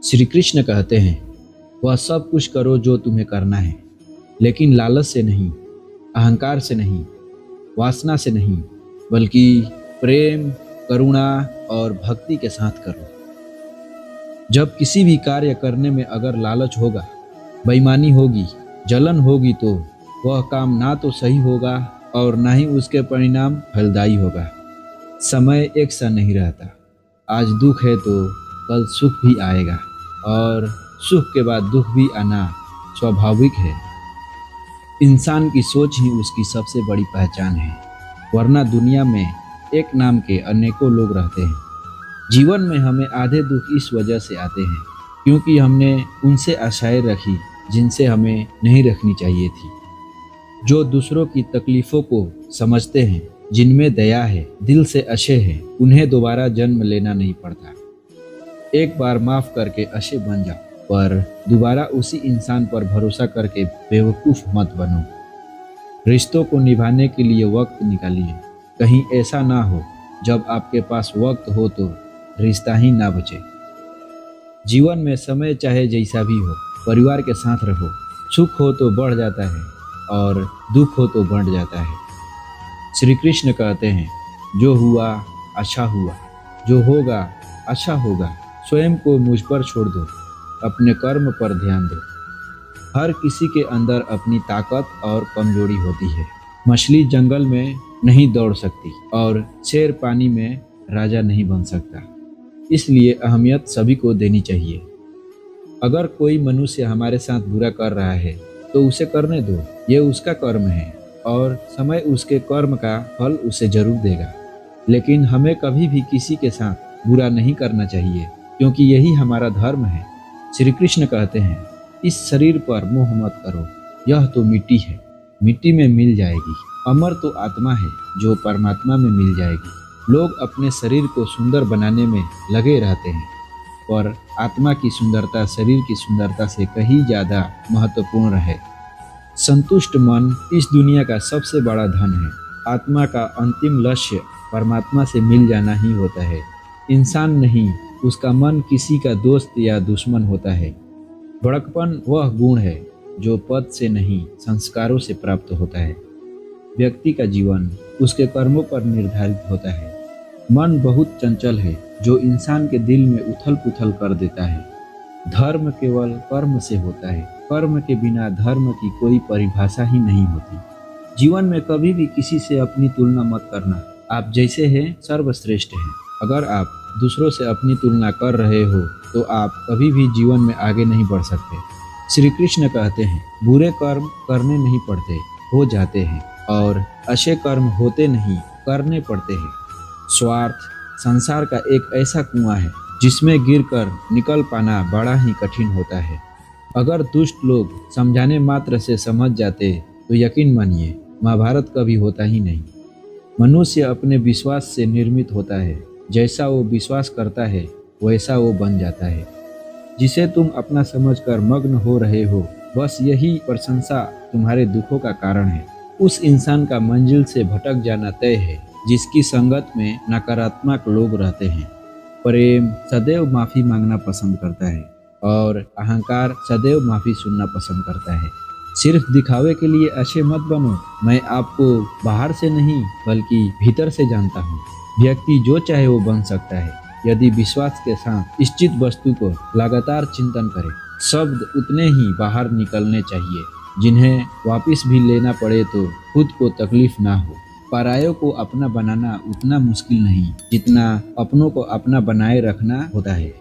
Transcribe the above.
श्री कृष्ण कहते हैं, वह सब कुछ करो जो तुम्हें करना है, लेकिन लालच से नहीं, अहंकार से नहीं, वासना से नहीं, बल्कि प्रेम, करुणा और भक्ति के साथ करो। जब किसी भी कार्य करने में अगर लालच होगा, बेईमानी होगी, जलन होगी, तो वह काम ना तो सही होगा और ना ही उसके परिणाम फलदायी होगा। समय एक सा नहीं रहता। आज दुख है तो कल सुख भी आएगा और सुख के बाद दुख भी आना स्वाभाविक है। इंसान की सोच ही उसकी सबसे बड़ी पहचान है, वरना दुनिया में एक नाम के अनेकों लोग रहते हैं। जीवन में हमें आधे दुख इस वजह से आते हैं क्योंकि हमने उनसे आशाएं रखी जिनसे हमें नहीं रखनी चाहिए थी। जो दूसरों की तकलीफ़ों को समझते हैं, जिनमें दया है, दिल से अच्छे हैं, उन्हें दोबारा जन्म लेना नहीं पड़ता। एक बार माफ़ करके अच्छे बन जाओ, पर दोबारा उसी इंसान पर भरोसा करके बेवकूफ़ मत बनो। रिश्तों को निभाने के लिए वक्त निकालिए। कहीं ऐसा ना हो जब आपके पास वक्त हो तो रिश्ता ही ना बचे। जीवन में समय चाहे जैसा भी हो, परिवार के साथ रहो। सुख हो तो बढ़ जाता है और दुख हो तो बढ़ जाता है। श्री कृष्ण कहते हैं, जो हुआ अच्छा हुआ, जो होगा अच्छा होगा। स्वयं को मुझ पर छोड़ दो, अपने कर्म पर ध्यान दो। हर किसी के अंदर अपनी ताकत और कमजोरी होती है। मछली जंगल में नहीं दौड़ सकती और शेर पानी में राजा नहीं बन सकता। इसलिए अहमियत सभी को देनी चाहिए। अगर कोई मनुष्य हमारे साथ बुरा कर रहा है तो उसे करने दो, ये उसका कर्म है और समय उसके कर्म का फल उसे जरूर देगा। लेकिन हमें कभी भी किसी के साथ बुरा नहीं करना चाहिए, क्योंकि यही हमारा धर्म है। श्री कृष्ण कहते हैं, इस शरीर पर मोह मत करो, यह तो मिट्टी है, मिट्टी में मिल जाएगी। अमर तो आत्मा है जो परमात्मा में मिल जाएगी। लोग अपने शरीर को सुंदर बनाने में लगे रहते हैं, पर आत्मा की सुंदरता शरीर की सुंदरता से कहीं ज़्यादा महत्वपूर्ण है। संतुष्ट मन इस दुनिया का सबसे बड़ा धन है। आत्मा का अंतिम लक्ष्य परमात्मा से मिल जाना ही होता है। इंसान नहीं, उसका मन किसी का दोस्त या दुश्मन होता है। बड़कपन वह गुण है जो पद से नहीं, संस्कारों से प्राप्त होता है। व्यक्ति का जीवन उसके कर्मों पर निर्धारित होता है। मन बहुत चंचल है जो इंसान के दिल में उथल पुथल कर देता है। धर्म केवल कर्म से होता है, कर्म के बिना धर्म की कोई परिभाषा ही नहीं होती। जीवन में कभी भी किसी से अपनी तुलना मत करना। आप जैसे हैं सर्वश्रेष्ठ हैं। अगर आप दूसरों से अपनी तुलना कर रहे हो तो आप कभी भी जीवन में आगे नहीं बढ़ सकते। श्री कृष्ण कहते हैं, बुरे कर्म करने नहीं पड़ते, हो जाते हैं, और अच्छे कर्म होते नहीं, करने पड़ते हैं। स्वार्थ संसार का एक ऐसा कुआं है जिसमें गिरकर निकल पाना बड़ा ही कठिन होता है। अगर दुष्ट लोग समझाने मात्र से समझ जाते तो यकीन मानिए महाभारत कभी होता ही नहीं। मनुष्य अपने विश्वास से निर्मित होता है। जैसा वो विश्वास करता है वैसा वो बन जाता है। जिसे तुम अपना समझकर मग्न हो रहे हो, बस यही प्रशंसा तुम्हारे दुखों का कारण है। उस इंसान का मंजिल से भटक जाना तय है जिसकी संगत में नकारात्मक लोग रहते हैं। प्रेम सदैव माफ़ी मांगना पसंद करता है और अहंकार सदैव माफ़ी सुनना पसंद करता है। सिर्फ दिखावे के लिए अच्छे मत बनो। मैं आपको बाहर से नहीं बल्कि भीतर से जानता हूँ। व्यक्ति जो चाहे वो बन सकता है यदि विश्वास के साथ इच्छित वस्तु को लगातार चिंतन करे। शब्द उतने ही बाहर निकलने चाहिए जिन्हें वापस भी लेना पड़े तो खुद को तकलीफ ना हो। परायों को अपना बनाना उतना मुश्किल नहीं जितना अपनों को अपना बनाए रखना होता है।